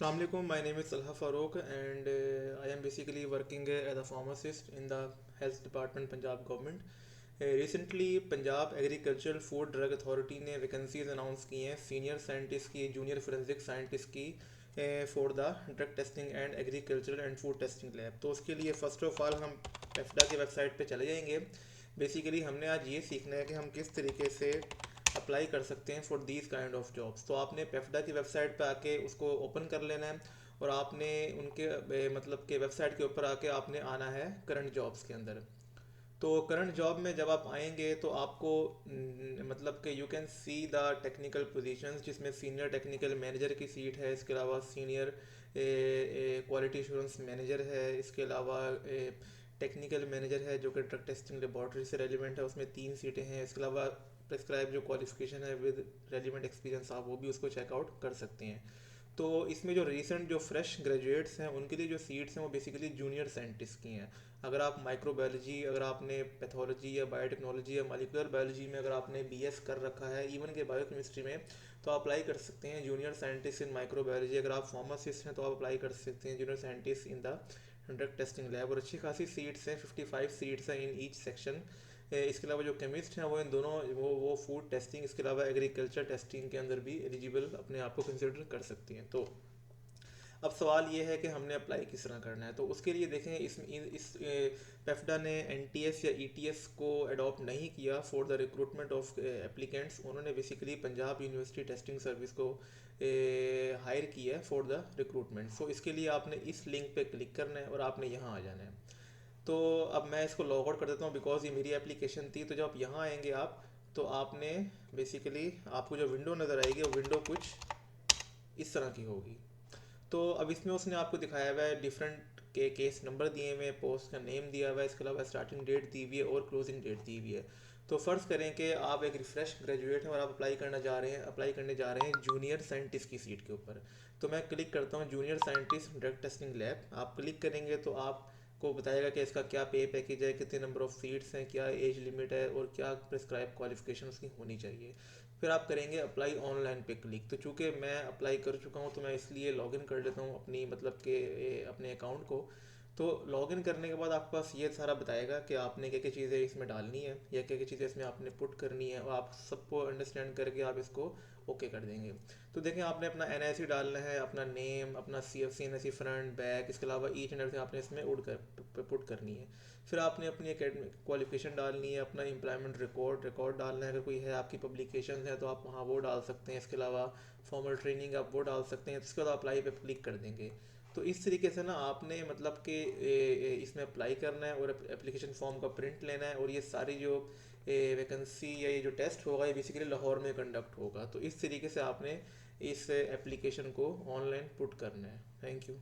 Assalamu alaikum. My name is Talha Farouk and I am basically working as a pharmacist in the health department Punjab government. Recently Punjab agricultural food drug authority ने vacancies announce की हैं senior scientist की, junior forensic scientist की for the drug testing and agricultural and food testing lab. तो उसके लिए first of all हम पेफ्डा की वेबसाइट पे चले जाएंगे। बेसिकली हमने आज ये सीखना है कि हम किस तरीके से अप्लाई कर सकते हैं for these kind of jobs. तो आपने पेफ्डा की वेबसाइट पे आके उसको ओपन कर लेना है और आपने उनके मतलब के वेबसाइट के ऊपर आके आपने आना है करंट जॉब्स के अंदर। तो करंट जॉब में जब आप आएंगे तो आपको मतलब कि you can see the technical positions, जिसमें सीनियर टेक्निकल मैनेजर की सीट है, इसके अलावा सीनियर क्वालिटी एश्योरेंस मैनेजर है, इसके अलावा टेक्निकल मैनेजर है जो कि ड्रग टेस्टिंग लेबॉर्ट्री से रेलिवेंट है, उसमें 3 सीटें हैं। इसके अलावा प्रिस्क्राइब जो क्वालिफिकेशन है विद रेलिवेंट एक्सपीरियंस, आप वो भी उसको चेकआउट कर सकते हैं। तो इसमें जो रीसेंट जो फ्रेश ग्रेजुएट्स हैं उनके लिए जो सीट्स हैं वो बेसिकली जूनियर साइंटिस्ट की हैं। अगर आप माइक्रोबायोलॉजी, अगर आपने पैथोलॉजी या बायोटेक्नोलॉजी या मॉलिक्यूलर बायोलॉजी में अगर आपने बीएस कर रखा है, इवन के बायोकेमिस्ट्री में, तो आप अप्लाई कर सकते हैं जूनियर साइंटिस्ट इन माइक्रोबायोलॉजी। अगर आप फार्मासिस्ट हैं तो आप अप्लाई कर सकते हैं junior scientist in the drug testing lab. और अच्छी खासी सीट्स हैं, 55 सीट्स हैं इन ईच सेक्शन। इसके अलावा जो केमिस्ट हैं वो इन दोनों वो फूड टेस्टिंग, इसके अलावा एग्रीकल्चर टेस्टिंग के अंदर भी एलिजिबल अपने आप को कंसिडर कर सकती हैं। तो अब सवाल ये है कि हमने अप्लाई किस तरह करना है। तो उसके लिए देखें, इस पेफ्डा ने एनटीएस या ईटीएस को अडॉप्ट नहीं किया for the recruitment of applicants. उन्होंने basically Punjab university testing service को हायर किया है फॉर द रिक्रूटमेंट। सो इसके लिए आपने इस लिंक पे क्लिक करना है और आपने यहाँ आ जाना है। तो अब मैं इसको लॉग आउट कर देता हूँ बिकॉज ये मेरी एप्लीकेशन थी। तो जब आप यहाँ आएंगे आप, तो आपने बेसिकली आपको जो विंडो नज़र आएगी वो विंडो कुछ इस तरह की होगी। तो अब इसमें उसने आपको दिखाया हुआ है डिफरेंट के केस नंबर दिए हुए हैं, पोस्ट का नेम दिया हुआ है, इसके अलावा स्टार्टिंग डेट दी हुई है और क्लोजिंग डेट दी हुई है। तो फ़र्ज़ करें कि आप एक रिफ्रेश ग्रेजुएट हैं और आप अप्लाई करने जा रहे हैं जूनियर साइंटिस्ट की सीट के ऊपर। तो मैं क्लिक करता हूँ junior scientist drug testing lab. आप क्लिक करेंगे तो आपको बताएगा कि इसका क्या पे पैकेज है, कितने नंबर ऑफ़ सीट्स हैं, क्या एज लिमिट है और क्या प्रिस्क्राइब क्वालिफिकेशन उसकी होनी चाहिए। फिर आप करेंगे अप्लाई ऑनलाइन पे क्लिक। तो चूँकि मैं अप्लाई कर चुका हूँ तो मैं इसलिए लॉगिन कर लेता हूँ अपनी मतलब के अपने अकाउंट को। तो लॉगिन करने के बाद आपके पास ये सारा बताएगा कि आपने क्या क्या चीज़ें इसमें डालनी है या क्या क्या चीज़ें इसमें आपने पुट करनी है, और आप सबको अंडरस्टैंड करके आप इसको ओके कर देंगे। तो देखें, आपने अपना एनआईसी डालना है, अपना नेम, अपना सीएफसी एनआईसी फ्रंट बैक, इसके अलावा ईच एंड एवरीथिंग आपने इसमें उड़ कर पुट करनी है। फिर आपने अपनी एकेडमिक क्वालिफिकेशन डालनी है, अपना एम्प्लॉयमेंट रिकॉर्ड डालना है। अगर कोई है आपकी पब्लिकेशन है तो आप वहाँ वो डाल सकते हैं। इसके अलावा फॉर्मल ट्रेनिंग आप वो डाल सकते हैं। इसके बाद अप्लाई पे क्लिक कर देंगे। तो इस तरीके से ना आपने मतलब कि इसमें अप्लाई करना है और एप्लीकेशन फॉर्म का प्रिंट लेना है। और ये सारी जो वैकेंसी या ये जो टेस्ट होगा ये बेसिकली लाहौर में कंडक्ट होगा। तो इस तरीके से आपने इस एप्लीकेशन को ऑनलाइन पुट करना है। Thank you.